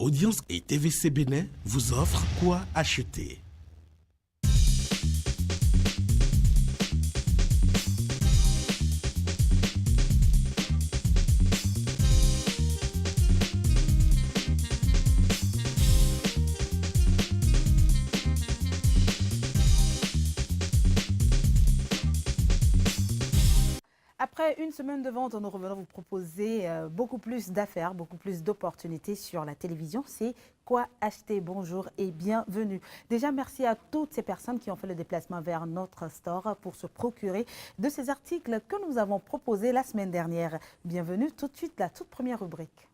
Audience et TVC Bénin vous offrent quoi acheter. Après une semaine de vente, nous revenons vous proposer beaucoup plus d'affaires, beaucoup plus d'opportunités sur la télévision. C'est quoi acheter? Bonjour et bienvenue. Déjà, merci à toutes ces personnes qui ont fait le déplacement vers notre store pour se procurer de ces articles que nous avons proposés la semaine dernière. Bienvenue tout de suite, la toute première rubrique.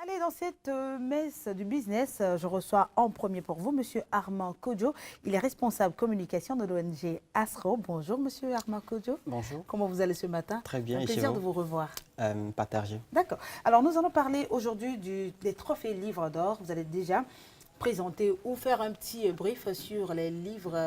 Allez, dans cette messe du business, je reçois en premier pour vous Monsieur Armand Kodjo. Il est responsable communication de l'ONG ASRO. Bonjour Monsieur Armand Kodjo. Bonjour. Comment vous allez ce matin? Très bien. Un plaisir de vous revoir. Partagé. D'accord. Alors nous allons parler aujourd'hui des trophées livres d'or. Vous allez déjà présenter ou faire un petit brief sur les livres,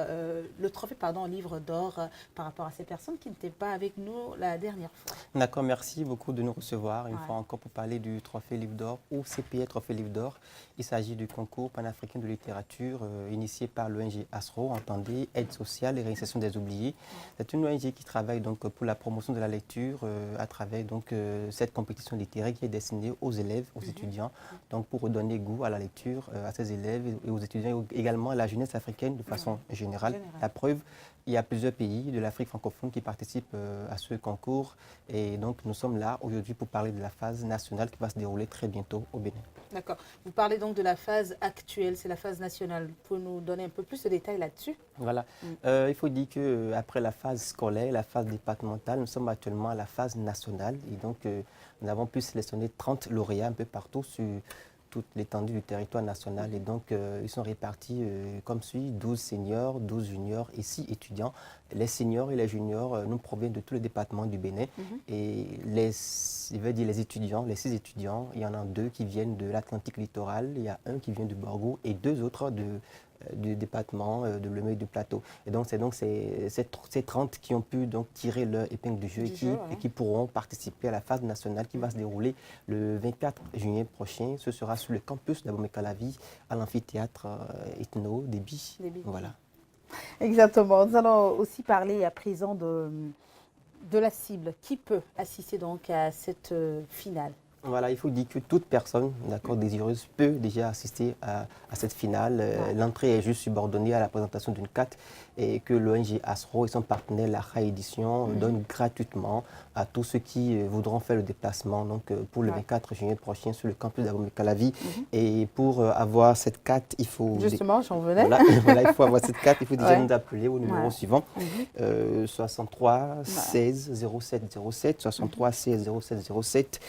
le trophée livre d'or par rapport à ces personnes qui n'étaient pas avec nous la dernière fois. D'accord, merci beaucoup de nous recevoir une fois encore pour parler du trophée livre d'or ou CPE trophée livre d'or. Il s'agit du concours panafricain de littérature initié par l'ONG ASRO, entendez, Aide sociale et réinsertion des oubliés. C'est une ONG qui travaille donc pour la promotion de la lecture à travers donc cette compétition littéraire qui est destinée aux élèves, aux étudiants, donc pour redonner goût à la lecture à ces élèves et aux étudiants, également à la jeunesse africaine de façon générale. La preuve, il y a plusieurs pays de l'Afrique francophone qui participent à ce concours et donc nous sommes là aujourd'hui pour parler de la phase nationale qui va se dérouler très bientôt au Bénin. D'accord. Vous parlez donc de la phase actuelle, c'est la phase nationale. Vous pouvez nous donner un peu plus de détails là-dessus? Voilà. Il faut dire qu'après la phase scolaire, la phase départementale, nous sommes actuellement à la phase nationale et donc nous avons pu sélectionner 30 lauréats un peu partout sur toute l'étendue du territoire national et donc ils sont répartis comme suit, 12 seniors, 12 juniors et 6 étudiants. Les seniors et les juniors nous proviennent de tous les départements du Bénin et les étudiants, les 6 étudiants, il y en a 2 qui viennent de l'Atlantique littoral, il y a un qui vient du Borgo et 2 autres du département de Lemay du Plateau. Et donc c'est donc ces 30 qui ont pu donc tirer leur épingle du jeu et qui pourront participer à la phase nationale qui va se dérouler le 24 juillet prochain. Ce sera sur le campus d'Abomey-Calavi à l'amphithéâtre Ethno Déby. Voilà. Exactement. Nous allons aussi parler à présent de la cible. Qui peut assister donc à cette finale? Voilà, il faut dire que toute personne désireuse peut déjà assister à cette finale. L'entrée est juste subordonnée à la présentation d'une carte et que l'ONG ASRO et son partenaire, la RA Édition, donnent gratuitement à tous ceux qui voudront faire le déplacement donc, pour le 24 juillet prochain sur le campus d'Abomey-Calavi. Et pour avoir cette carte, il faut... Justement, j'en venais. Voilà, il faut avoir cette carte, il faut déjà nous appeler au numéro suivant. 63 16 07 07, 63 16 07 07.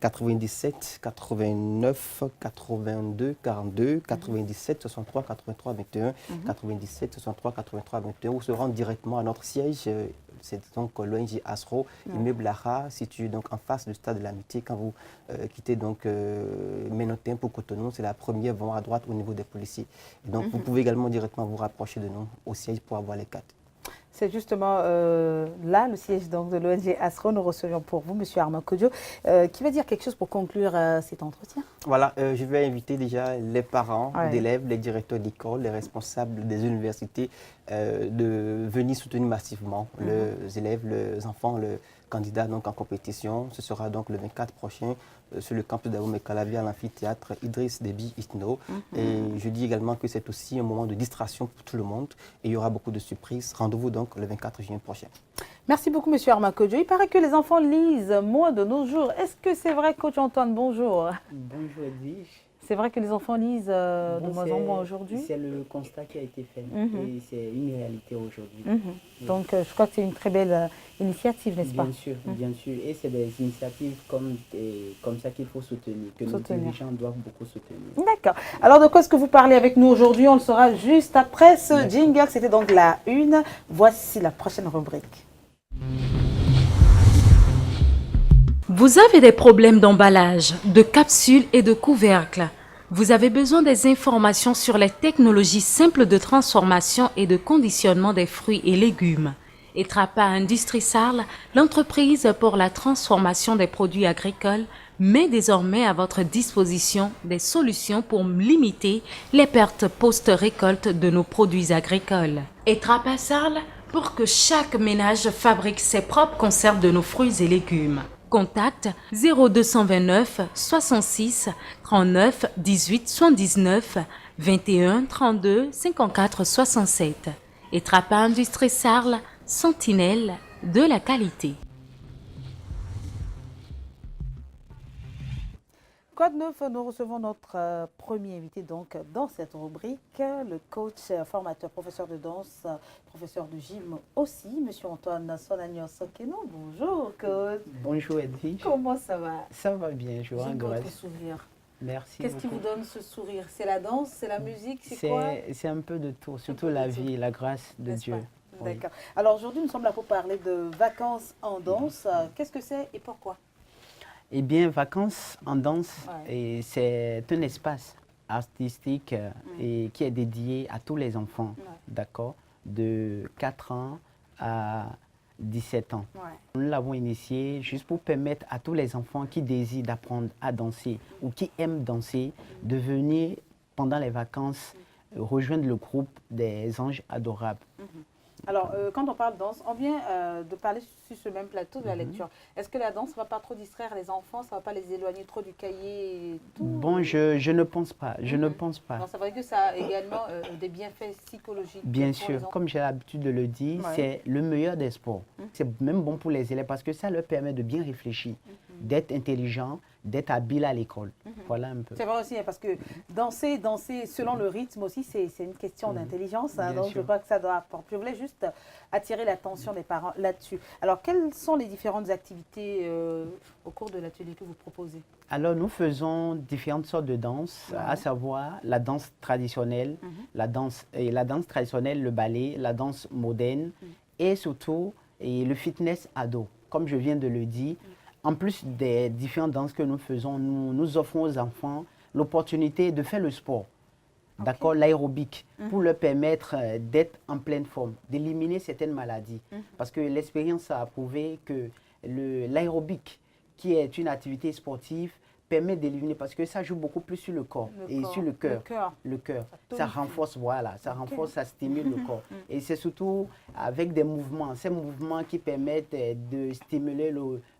97 89 82 42 97 63 83 21 97 63 83 21 ou se rendre directement à notre siège. C'est donc l'ONG ASRO, immeuble Lara, situé donc en face du stade de l'Amitié. Quand vous quittez donc Ménotin pour Cotonou, c'est la première voie à droite au niveau des policiers. Et donc vous pouvez également directement vous rapprocher de nous au siège pour avoir les cartes. C'est justement là, le siège donc, de l'ONG ASRO. Nous recevions pour vous, M. Armand Kodjo, qui va dire quelque chose pour conclure cet entretien. Voilà, je vais inviter déjà les parents d'élèves, les directeurs d'école, les responsables des universités de venir soutenir massivement les élèves, les enfants, les candidats donc, en compétition. Ce sera donc le 24 prochain sur le campus d'Abomey-Calavi à l'amphithéâtre Idriss Déby Ethno. Et je dis également que c'est aussi un moment de distraction pour tout le monde et il y aura beaucoup de surprises. Rendez-vous donc le 24 juin prochain. Merci beaucoup, M. Armand Kodjo. Il paraît que les enfants lisent moins de nos jours. Est-ce que c'est vrai, coach Antoine? Bonjour. Bonjour, Edwige. C'est vrai que les enfants lisent de moins en moins aujourd'hui? C'est le constat qui a été fait et c'est une réalité aujourd'hui. Donc, je crois que c'est une très belle initiative, n'est-ce pas? Bien sûr, bien sûr. Et c'est des initiatives comme ça qu'il faut soutenir, que nos dirigeants doivent beaucoup soutenir. D'accord. Alors, de quoi est-ce que vous parlez avec nous aujourd'hui? On le saura juste après ce jingle. C'était donc la une. Voici la prochaine rubrique. Vous avez des problèmes d'emballage, de capsules et de couvercles. Vous avez besoin des informations sur les technologies simples de transformation et de conditionnement des fruits et légumes. Etrapa Industrie Sarl, l'entreprise pour la transformation des produits agricoles, met désormais à votre disposition des solutions pour limiter les pertes post-récolte de nos produits agricoles. Etrapa Sarl, pour que chaque ménage fabrique ses propres conserves de nos fruits et légumes. Contact 0229 66 39 18 79 21 32 54 67. Etrapa Industrie Sarl, sentinelle de la qualité. Quoi de neuf, nous recevons notre premier invité donc dans cette rubrique, le coach, formateur, professeur de danse, professeur de gym aussi, Monsieur Antoine Sonagnon Sokeno. Bonjour coach. Bonjour Edwige. Comment ça va? Ça va bien, je vous J'aime regrette. votre sourire. Merci Qu'est-ce qui beaucoup. vous donne ce sourire? C'est la danse, c'est la musique, c'est quoi? C'est un peu de tout, surtout peu de la tout. vie, la grâce de N'est-ce Dieu. pas? Oui. D'accord. Alors aujourd'hui, nous sommes là pour parler de vacances en danse. Qu'est-ce que c'est et pourquoi? Eh bien, Vacances en danse, Ouais. et c'est un espace artistique et qui est dédié à tous les enfants, Ouais. d'accord, de 4 ans à 17 ans. Ouais. Nous l'avons initié juste pour permettre à tous les enfants qui désirent d'apprendre à danser ou qui aiment danser de venir pendant les vacances rejoindre le groupe des anges adorables. Alors, quand on parle danse, on vient de parler sur ce même plateau de la lecture. Est-ce que la danse ne va pas trop distraire les enfants? Ça ne va pas les éloigner trop du cahier et tout? Bon, je ne pense pas, je ne pense pas. Non, c'est vrai que ça a également des bienfaits psychologiques. Bien pour les sûr, enfants. comme j'ai l'habitude de le dire, Ouais. c'est le meilleur des sports. C'est même bon pour les élèves parce que ça leur permet de bien réfléchir, d'être intelligent, d'être habile à l'école. Voilà un peu. C'est vrai aussi, hein, parce que danser selon le rythme aussi, c'est une question d'intelligence. Hein, Bien donc, sûr. je crois que ça doit apporter. Je voulais juste attirer l'attention des parents là-dessus. Alors, quelles sont les différentes activités au cours de l'atelier que vous proposez? Alors, nous faisons différentes sortes de danses, à savoir la danse traditionnelle, la danse traditionnelle, le ballet, la danse moderne et surtout le fitness ado. Comme je viens de le dire, en plus des différentes danses que nous faisons, nous offrons aux enfants l'opportunité de faire le sport, d'accord, l'aérobic, pour leur permettre d'être en pleine forme, d'éliminer certaines maladies. Parce que l'expérience a prouvé que l'aérobic, qui est une activité sportive, permet d'éliminer, parce que ça joue beaucoup plus sur le corps et sur le cœur. Le cœur. Ça tonifie. renforce, voilà, ça renforce, ça stimule le corps. Et c'est surtout avec des mouvements, ces mouvements qui permettent de stimuler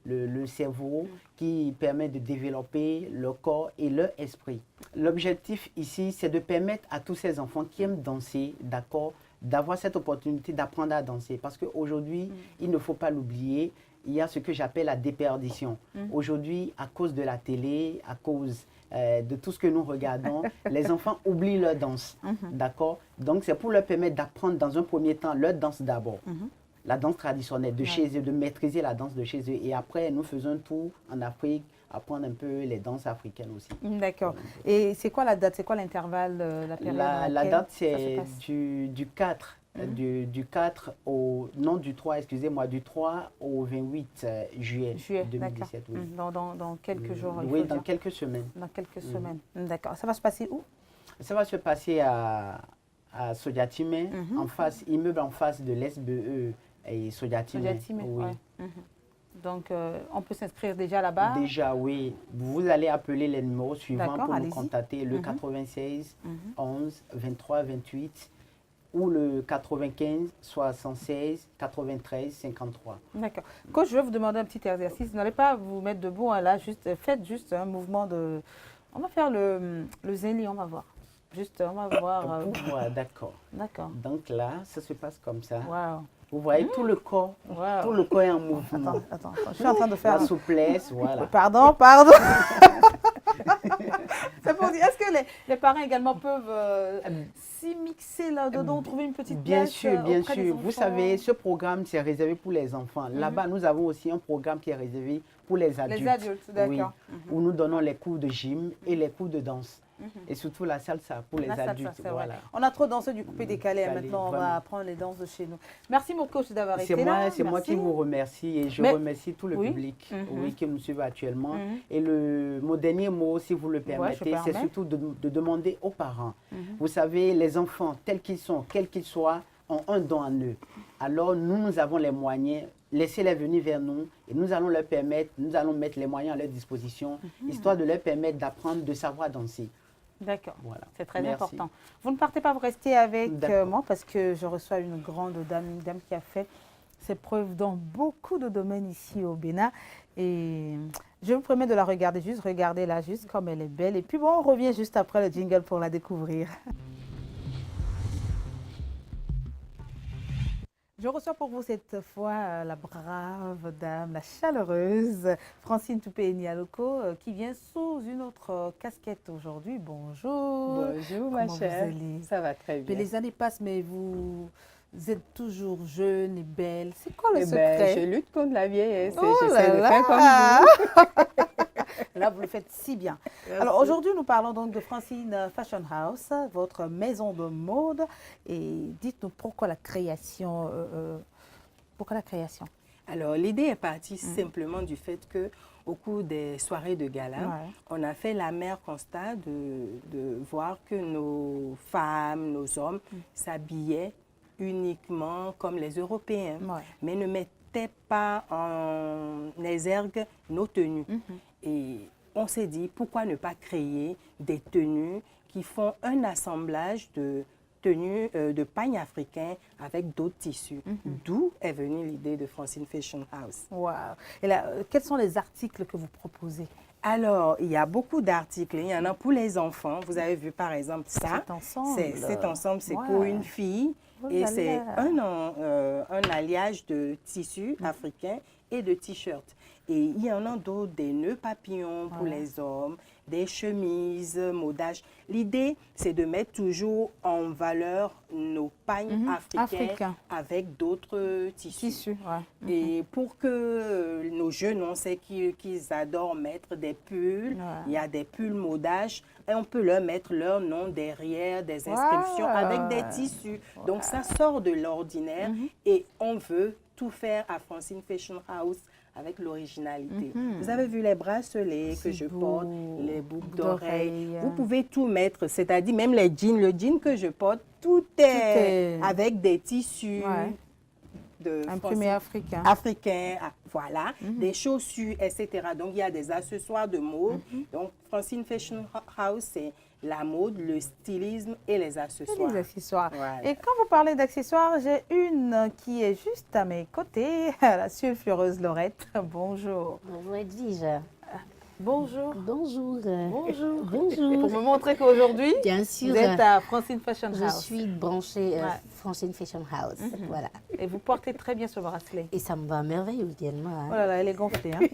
le cerveau, qui permettent de développer le corps et leur esprit. L'objectif ici, c'est de permettre à tous ces enfants qui aiment danser, d'accord, d'avoir cette opportunité d'apprendre à danser. Parce qu'aujourd'hui, il ne faut pas l'oublier, il y a ce que j'appelle la déperdition. Aujourd'hui, à cause de la télé, à cause de tout ce que nous regardons, les enfants oublient leur danse, d'accord? Donc, c'est pour leur permettre d'apprendre dans un premier temps leur danse d'abord. La danse traditionnelle de chez eux, de maîtriser la danse de chez eux. Et après, nous faisons un tour en Afrique, apprendre un peu les danses africaines aussi. D'accord. Et c'est quoi la date? C'est quoi l'intervalle, la période dans La laquelle date, ça se c'est passe? du 4. Du 4 au, non du 3, excusez-moi, du 3 au 28 juillet, Juillet, 2017. Oui. Dans quelques jours, il Oui, faut dans dire. quelques semaines. Dans quelques semaines. D'accord. Ça va se passer où? Ça va se passer à Sodiatimé, en face, immeuble en face de l'SBE et Sodiatimé. Sodiatimé, Oui. ouais. Donc, on peut s'inscrire déjà là-bas? Déjà, oui. Vous allez appeler les numéros suivants D'accord, pour nous allez-y. contacter, le 96 11 23 28 ou le 95 76 93 53. D'accord. Coach, je vais vous demander un petit exercice. Vous n'allez pas vous mettre debout, hein, là, faites juste un mouvement de... On va faire le zéli, on va voir. Juste, on va voir. Voilà, d'accord. D'accord. Donc là, ça se passe comme ça. Waouh. Vous voyez, tout le corps est en mouvement. Attends, je suis en train de faire... La souplesse, voilà. Pardon. C'est pour dire, est-ce que les parents également peuvent s'y mixer là-dedans, trouver une petite Bien place sûr, bien auprès des sûr. Vous enfants? savez, ce programme, c'est réservé pour les enfants. Là-bas, nous avons aussi un programme qui est réservé pour les adultes. Les adultes, d'accord. Oui, où nous donnons les cours de gym et les cours de danse. Et surtout la salsa pour les La salsa, adultes. c'est vrai. Voilà. On a trop dansé du coupé-décalé. Décalé, Maintenant, on va vraiment. apprendre les danses de chez nous. Merci, mon coach, d'avoir été là. C'est moi Merci. qui vous remercie et je Mais- remercie tout le Oui. public Mhm. oui, qui nous suit actuellement. Mhm. Et mon dernier mot, si vous le permettez, c'est permets. surtout de demander aux parents. Vous savez, les enfants, tels qu'ils sont, quels qu'ils soient, ont un don en eux. alors nous avons les moyens, laissez-les venir vers nous et nous allons leur permettre, nous allons mettre les moyens à leur disposition, histoire de leur permettre d'apprendre, de savoir danser. D'accord, Voilà. c'est très Merci. important. Vous ne partez pas, vous restez avec D'accord. moi parce que je reçois une grande dame, une dame qui a fait ses preuves dans beaucoup de domaines ici au Bénin. Et je vous promets de la regarder juste, regardez-la juste comme elle est belle. Et puis bon, on revient juste après le jingle pour la découvrir. Je reçois pour vous cette fois la brave dame, la chaleureuse Francine Toupé-Nialoko qui vient sous une autre casquette aujourd'hui. Bonjour. Bonjour ma Comment chère, vous allez? ça va très Mais bien. les années passent, mais vous êtes toujours jeune et belle. C'est quoi le Eh ben, secret? je lutte contre la vieillesse et Oh j'essaie là de faire comme là. vous. Là, vous le faites si bien. Merci. Alors aujourd'hui, nous parlons donc de Francine Fashion House, votre maison de mode. Et dites-nous pourquoi la création. Pourquoi la création? Alors l'idée est partie simplement du fait que au cours des soirées de gala, Ouais. on a fait l'amer constat de voir que nos femmes, nos hommes s'habillaient uniquement comme les Européens, Ouais. mais ne mettaient pas en exergue nos tenues. Et on s'est dit, pourquoi ne pas créer des tenues qui font un assemblage de tenues de pagnes africains avec d'autres tissus. D'où est venue l'idée de Francine Fashion House. Wow. Et là, quels sont les articles que vous proposez? Alors, il y a beaucoup d'articles. Il y en a pour les enfants. Vous avez vu par exemple ça. Cet ensemble. Cet ensemble, c'est Ouais. pour une fille. Oh Et là c'est là. un alliage de tissus africains et de t-shirts. Et il y en a d'autres, des nœuds papillons pour les hommes, des chemises, modages. L'idée, c'est de mettre toujours en valeur nos pagnes africains avec d'autres tissus. Tissus, ouais. Et pour que nos jeunes, on sait qu'ils adorent mettre des pulls, Ouais. il y a des pulls modages, et on peut leur mettre leur nom derrière, des inscriptions avec des tissus. Donc ça sort de l'ordinaire et on veut tout faire à Francine Fashion House avec l'originalité. Vous avez vu les bracelets que je porte, les boucles d'oreilles. Vous pouvez tout mettre, c'est-à-dire même les jeans, le jean que je porte, tout est avec des tissus. Ouais. Imprimé africain. Africain, voilà, des chaussures, etc. Donc, il y a des accessoires de mode. Donc, Francine Fashion House, c'est la mode, le stylisme et les accessoires. Les accessoires. Voilà. Et quand vous parlez d'accessoires, j'ai une qui est juste à mes côtés, la sulfureuse Laurette. Bonjour. Bonjour Edwige. Bonjour. Bonjour. Bonjour. Bonjour. Et pour me montrer qu'aujourd'hui, Bien sûr. vous êtes à Francine Fashion Je House. suis branchée Ouais. Francine Fashion House. Voilà. Et vous portez très bien ce bracelet. Et ça me va à merveille également. hein. Oh là là, elle est gonflée. Hein.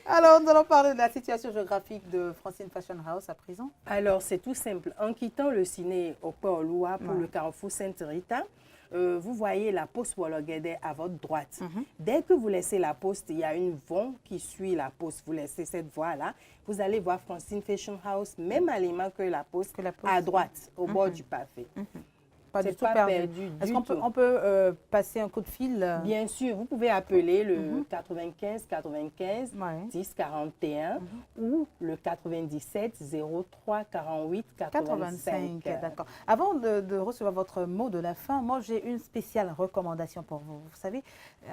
Alors, nous allons parler de la situation géographique de Francine Fashion House à présent. Alors, c'est tout simple. En quittant le ciné au Port-Loua pour le carrefour Sainte-Rita, vous voyez la poste Wologuédé à votre droite. Dès que vous laissez la poste, il y a une voie qui suit la poste. Vous laissez cette voie-là. Vous allez voir Francine Fashion House, même aliment que la poste, à droite, au bord du pavé. Pas du C'est tout pas perdu. perdu Est-ce du qu'on tout. peut passer un coup de fil Bien sûr, vous pouvez appeler le 95 95 Ouais. 10 41 ou le 97 03 48 85. D'accord. Avant de recevoir votre mot de la fin, moi j'ai une spéciale recommandation pour vous. Vous savez,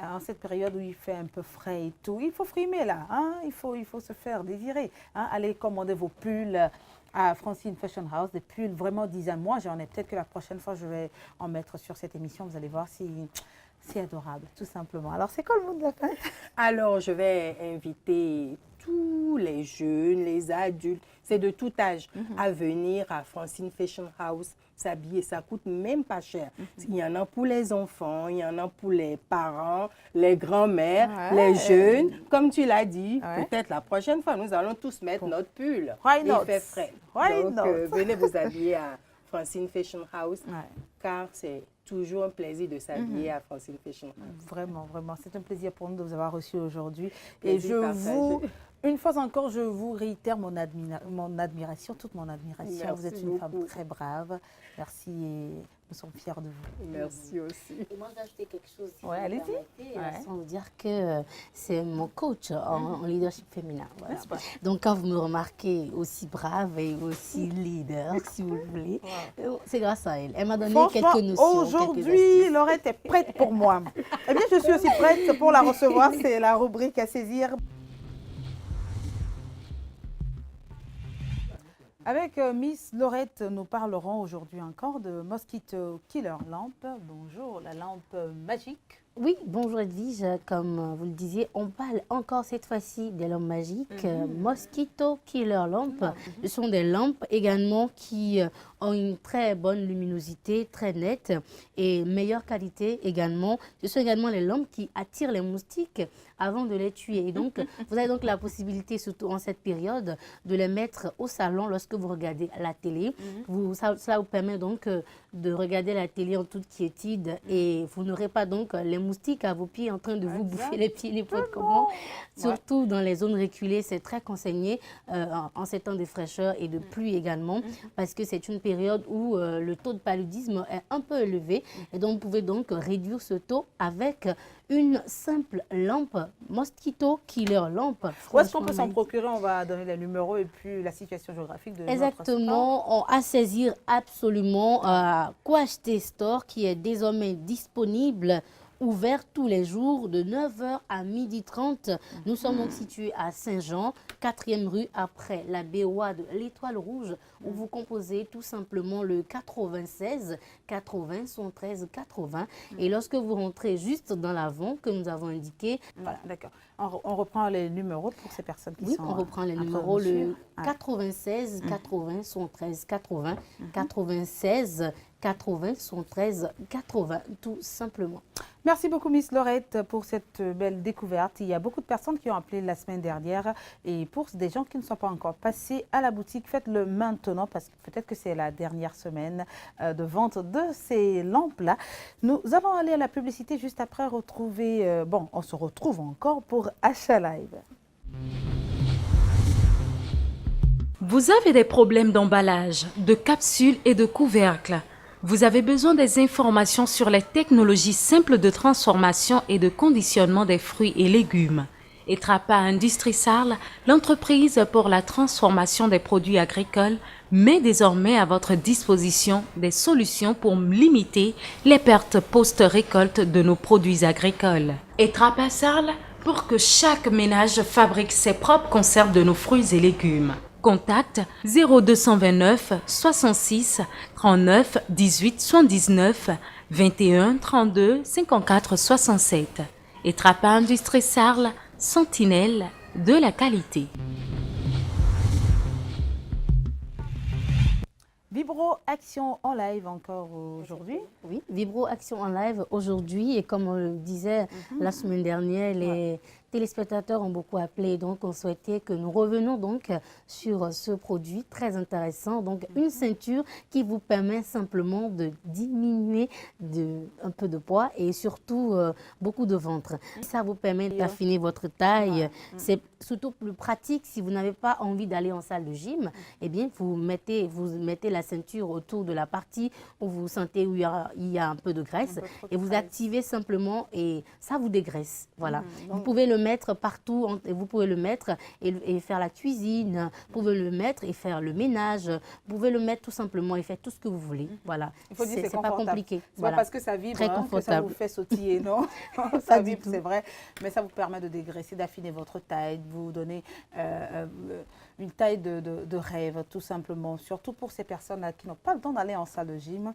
en cette période où il fait un peu frais et tout, il faut frimer là. Hein? Il faut se faire désirer. Hein? Allez commander vos pulls à Francine Fashion House, des pulls vraiment design. Moi j'en ai, peut-être que la prochaine fois je vais en mettre sur cette émission. Vous allez voir si c'est adorable, tout simplement. Alors c'est quoi le mot de la fin? Alors, je vais inviter tous les jeunes, les adultes, c'est de tout âge, à venir à Francine Fashion House s'habiller. Ça coûte même pas cher. Il y en a pour les enfants, il y en a pour les parents, les grands-mères, les jeunes. Comme tu l'as dit, peut-être la prochaine fois, nous allons tous mettre notre pull. Why not? Il fait frais. Why Donc, not? venez vous habiller à Francine Fashion House, car c'est toujours un plaisir de s'habiller à Francine Fashion House. Vraiment, vraiment. C'est un plaisir pour nous de vous avoir reçus aujourd'hui. Et Plaisir partagé. une fois encore, je vous réitère mon admiration, toute mon admiration. Merci vous êtes une femme beaucoup. très brave. Merci et Nous sommes fiers de vous. Merci aussi. Et moi, j'ai ajouté quelque chose. Si Ouais, vous me allez-y. permettez, Ouais. sans vous dire que c'est mon coach en leadership féminin. Voilà. N'est-ce pas? Donc, quand vous me remarquez aussi brave et aussi leader, si vous le voulez, c'est grâce à elle. Elle m'a donné Franchement, quelques notions. quelques aujourd'hui, astuces. Laurette est prête pour moi. Eh bien, je suis aussi prête pour la recevoir. C'est la rubrique à saisir. Avec Miss Laurette, nous parlerons aujourd'hui encore de Mosquito Killer Lamp. Bonjour, la lampe magique. Oui, bonjour Edwige. Comme vous le disiez, on parle encore cette fois-ci des lampes magiques. Mosquito Killer Lamp. Ce sont des lampes également qui ont une très bonne luminosité, très nette et meilleure qualité également. Ce sont également les lampes qui attirent les moustiques avant de les tuer. Et donc, vous avez donc la possibilité, surtout en cette période, de les mettre au salon lorsque vous regardez la télé. Cela vous permet donc de regarder la télé en toute quiétude et vous n'aurez pas donc les moustiques à vos pieds en train de vous bouffer les pieds, les poings comment. Surtout dans les zones reculées, c'est très conseillé en ces temps de fraîcheur et de pluie également parce que c'est une période où le taux de paludisme est un peu élevé et donc vous pouvez donc réduire ce taux avec une simple lampe Mosquito Killer Lamp. Où est-ce qu'on peut s'en Franchement, procurer? On va donner les numéros et puis la situation géographique de notre store. exactement, à saisir absolument Quoi Acheter Store qui est désormais disponible, ouvert tous les jours de 9h à 12h30. Nous sommes donc situés à Saint-Jean, 4e rue après la BOA de l'Étoile Rouge, où vous composez tout simplement le 96 80 113 80. Et lorsque vous rentrez juste dans l'avant que nous avons indiqué, Voilà, d'accord. On reprend les numéros pour ces personnes qui oui, sont... on reprend les un peu numéros, le monsieur. 96 80 113 80, 96 80 113 80, tout simplement. Merci beaucoup, Miss Laurette, pour cette belle découverte. Il y a beaucoup de personnes qui ont appelé la semaine dernière. Et pour des gens qui ne sont pas encore passés à la boutique, faites-le maintenant parce que peut-être que c'est la dernière semaine de vente de ces lampes-là. Nous allons aller à la publicité juste après retrouver... bon, on se retrouve encore pour Achat Live. Vous avez des problèmes d'emballage, de capsules et de couvercles. Vous avez besoin des informations sur les technologies simples de transformation et de conditionnement des fruits et légumes. Etrapa Industrie Sarl, l'entreprise pour la transformation des produits agricoles, met désormais à votre disposition des solutions pour limiter les pertes post-récolte de nos produits agricoles. Etrapa Sarl, pour que chaque ménage fabrique ses propres conserves de nos fruits et légumes. Contact 0229 66 39 18 79 21 32 54 67. Etrapa Industrie Sarl, sentinelle de la qualité. Vibro Action en live encore aujourd'hui. Oui, Vibro Action en live aujourd'hui et comme on le disait la semaine dernière, les téléspectateurs ont beaucoup appelé, donc on souhaitait que nous revenions donc sur ce produit très intéressant. Donc une ceinture qui vous permet simplement de diminuer un peu de poids et surtout beaucoup de ventre. Ça vous permet d'affiner votre taille. C'est surtout plus pratique si vous n'avez pas envie d'aller en salle de gym. Eh bien, vous mettez la ceinture autour de la partie où vous sentez où il y a un peu de graisse et vous activez simplement et ça vous dégraisse. Voilà. Vous pouvez le mettre partout, vous pouvez le mettre et faire la cuisine, vous pouvez le mettre et faire le ménage, vous pouvez le mettre tout simplement et faire tout ce que vous voulez. Voilà. Il faut dire que c'est pas compliqué. C'est Voilà. pas parce que ça vibre Très que ça confortable. vous fait sautiller, non? Pas Ça du vibre, tout. c'est vrai, mais ça vous permet de dégraisser, d'affiner votre taille, de vous donner une taille de rêve, tout simplement. Surtout pour ces personnes-là qui n'ont pas le temps d'aller en salle de gym.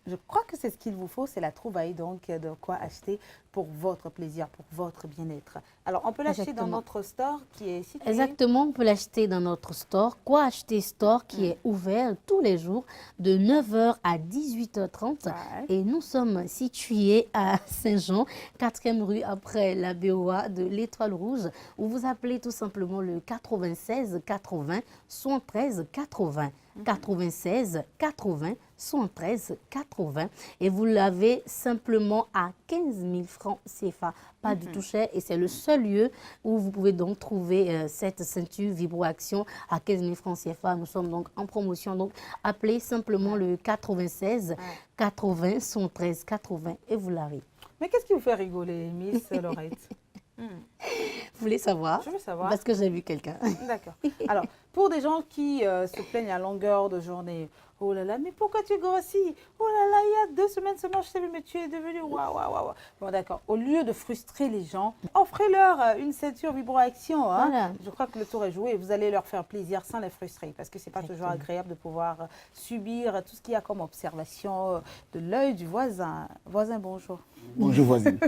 Je crois que c'est ce qu'il vous faut, c'est la trouvaille donc de quoi acheter pour votre plaisir, pour votre bien-être. Alors, on peut l'acheter dans Exactement. notre store qui est situé... Exactement, on peut l'acheter dans notre store. Quoi Acheter Store qui est ouvert tous les jours de 9h à 18h30. Ouais. Et nous sommes situés à Saint-Jean, 4e rue après la BOA de l'Étoile Rouge, où vous appelez tout simplement le 96 80 113 80. 96 80 113 80 et vous l'avez simplement à 15 000 francs CFA. Pas du tout cher et c'est le seul lieu où vous pouvez donc trouver cette ceinture vibro-action à 15 000 francs CFA. Nous sommes donc en promotion. Donc appelez simplement le 96 80 113 80 et vous l'avez. Mais qu'est-ce qui vous fait rigoler, Miss Laurette? Vous voulez savoir? Je veux savoir. Parce que j'ai vu quelqu'un. D'accord. Alors, pour des gens qui se plaignent à longueur de journée, oh là là, mais pourquoi tu grossis? Oh là là, il y a 2 semaines seulement, je t'ai vu, mais tu es devenu waouh, waouh, waouh. Bon, d'accord. Au lieu de frustrer les gens, offrez-leur une ceinture vibro-action. Hein. Voilà. Je crois que le tour est joué et vous allez leur faire plaisir sans les frustrer parce que ce n'est pas toujours agréable de pouvoir subir tout ce qu'il y a comme observation de l'œil du voisin. Voisin, bonjour. Bonjour voisine.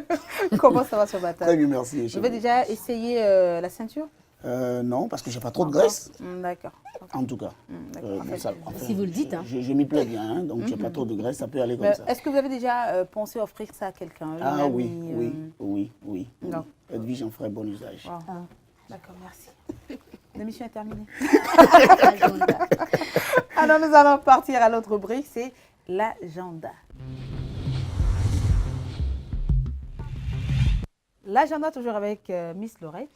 Comment ça va ce matin? Très bien, merci. Vous avez déjà essayé la ceinture? Non, parce que j'ai pas trop de graisse, D'accord. en tout cas. Si vous le dites. Hein. Je m'y plais bien, hein, donc j'ai pas trop de graisse, ça peut aller comme ça. Est-ce que vous avez déjà pensé offrir ça à quelqu'un? Ah oui, oui. Non. Edwige, j'en ferai bon usage. Wow. D'accord, merci. L'émission est terminée. Alors nous allons partir à l'autre rubrique, c'est l'agenda. L'agenda toujours avec Miss Laurette.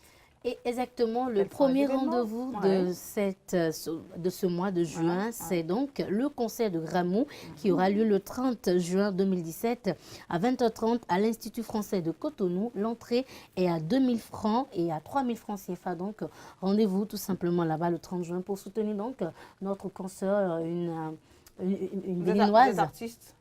Et exactement, le premier rendez-vous de ce mois de juin, c'est donc le concert de Gramou qui aura lieu le 30 juin 2017 à 20h30 à l'Institut français de Cotonou. L'entrée est à 2000 francs et à 3000 francs CFA. Donc, rendez-vous tout simplement là-bas le 30 juin pour soutenir donc notre consoeur, une béninoise. Vous êtes artiste?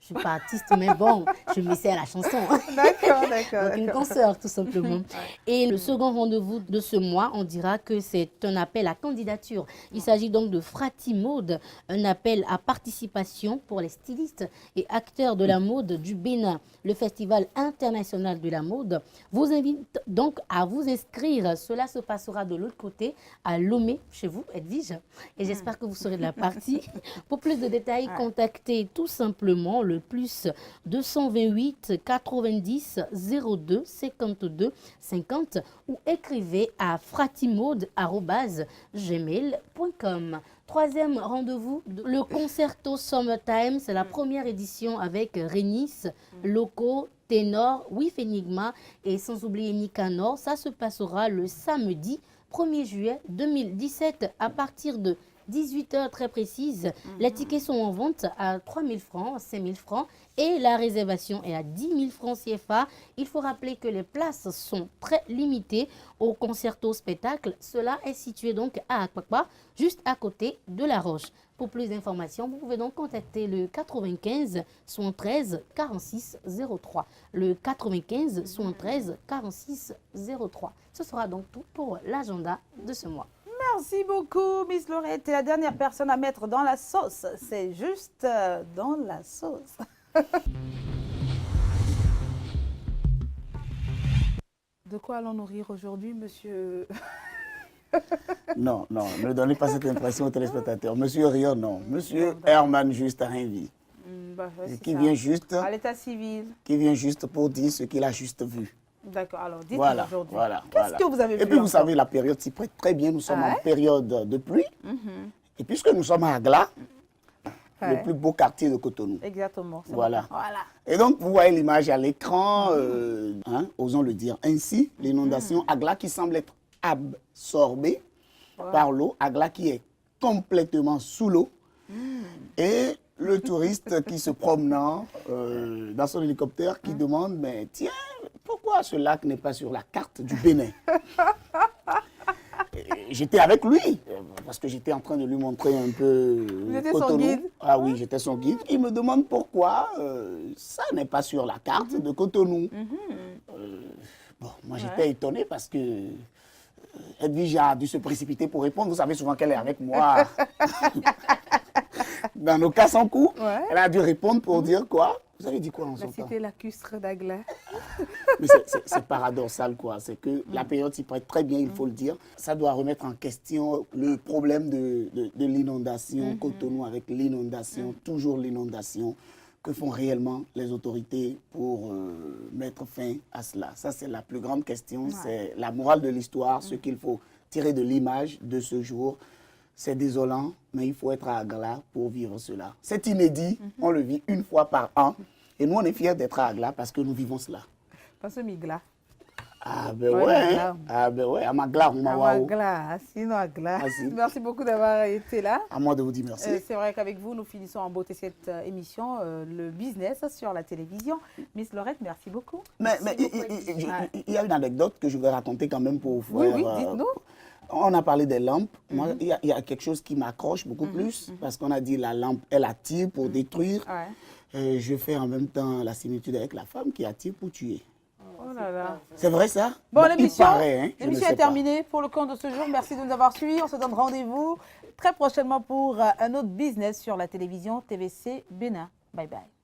Je ne suis pas artiste, mais bon, je m'essaie à la chanson. D'accord, d'accord. Donc, une consoeur, tout simplement. Et le second rendez-vous de ce mois, on dira que c'est un appel à candidature. Il s'agit donc de Frati Mode, un appel à participation pour les stylistes et acteurs de la mode du Bénin. Le Festival international de la mode vous invite donc à vous inscrire. Cela se passera de l'autre côté, à Lomé, chez vous, Edwige. Et j'espère que vous serez de la partie. Pour plus de détails, contactez tout simplement le plus 228 90 02 52 50 ou écrivez à fratimode@gmail.com. Troisième rendez-vous, le Concerto Summertime, c'est la première édition avec Rénis, Loco, Ténor, Wif Enigma et sans oublier Nicanor. Ça se passera le samedi 1er juillet 2017 à partir de 18h très précise. Les tickets sont en vente à 3 000 francs, 5 000 francs et la réservation est à 10 000 francs CFA. Il faut rappeler que les places sont très limitées au Concerto Spectacle. Cela est situé donc à Akpakpa, juste à côté de La Roche. Pour plus d'informations, vous pouvez donc contacter le 95 73 46 03. Le 95 73 46 03. Ce sera donc tout pour l'agenda de ce mois. Merci beaucoup, Miss Laurette. Et la dernière personne à mettre dans la sauce, c'est juste dans la sauce. De quoi allons-nous rire aujourd'hui, monsieur? Non, ne donnez pas cette impression aux téléspectateurs. Monsieur Rio, non. Monsieur Herman Juste Henvi, qui vient juste, à l'état civil. Qui vient juste pour dire ce qu'il a juste vu. D'accord, alors dites-nous Voilà, aujourd'hui. voilà. Qu'est-ce que vous avez vu? Et puis vous savez, la période s'y prête très bien. Nous sommes en période de pluie. Et puisque nous sommes à Agla, le plus beau quartier de Cotonou. Exactement. Voilà. Et donc, vous voyez l'image à l'écran, osons le dire ainsi, l'inondation Agla qui semble être absorbée par l'eau, Agla qui est complètement sous l'eau. Et le touriste qui se promenant dans son hélicoptère qui demande, mais tiens, pourquoi ce lac n'est pas sur la carte du Bénin? J'étais avec lui, parce que j'étais en train de lui montrer un peu Vous étiez Cotonou. son guide? Ah oui, j'étais son guide. Il me demande pourquoi ça n'est pas sur la carte de Cotonou. Bon, moi j'étais étonné parce que Edwige a dû se précipiter pour répondre. Vous savez souvent qu'elle est avec moi dans nos cas sans coup. Elle a dû répondre pour dire quoi? Vous avez dit quoi en son temps? C'était lacustre d'Agla. Mais c'est paradoxal, quoi. C'est que la période s'y prête très bien, il faut le dire. Ça doit remettre en question le problème de l'inondation, Cotonou avec l'inondation, toujours l'inondation. Que font réellement les autorités pour mettre fin à cela? Ça, c'est la plus grande question. C'est la morale de l'histoire, ce qu'il faut tirer de l'image de ce jour. C'est désolant, mais il faut être à Agla pour vivre cela. C'est inédit, on le vit une fois par an. Et nous, on est fiers d'être à Agla parce que nous vivons cela. Parce que Migla. Ah ben ouais, hein. Ah ben ouais, à Magla, on m'a Agla, sinon Agla. Ah, si. Merci beaucoup d'avoir été là. À moi de vous dire merci. C'est vrai qu'avec vous, nous finissons en beauté cette émission, le business sur la télévision. Miss Laurette, merci beaucoup. Mais il y a une anecdote que je vais raconter quand même pour vous. Oui, dites-nous. On a parlé des lampes. Moi, il y a quelque chose qui m'accroche beaucoup plus parce qu'on a dit la lampe, elle attire pour détruire. Ouais. Je fais en même temps la similitude avec la femme qui attire pour tuer. Oh là là. C'est vrai ça? Bon, il paraît, hein, l'émission est terminée pour le compte de ce jour. Merci de nous avoir suivis. On se donne rendez-vous très prochainement pour un autre business sur la télévision TVC Bénin. Bye bye.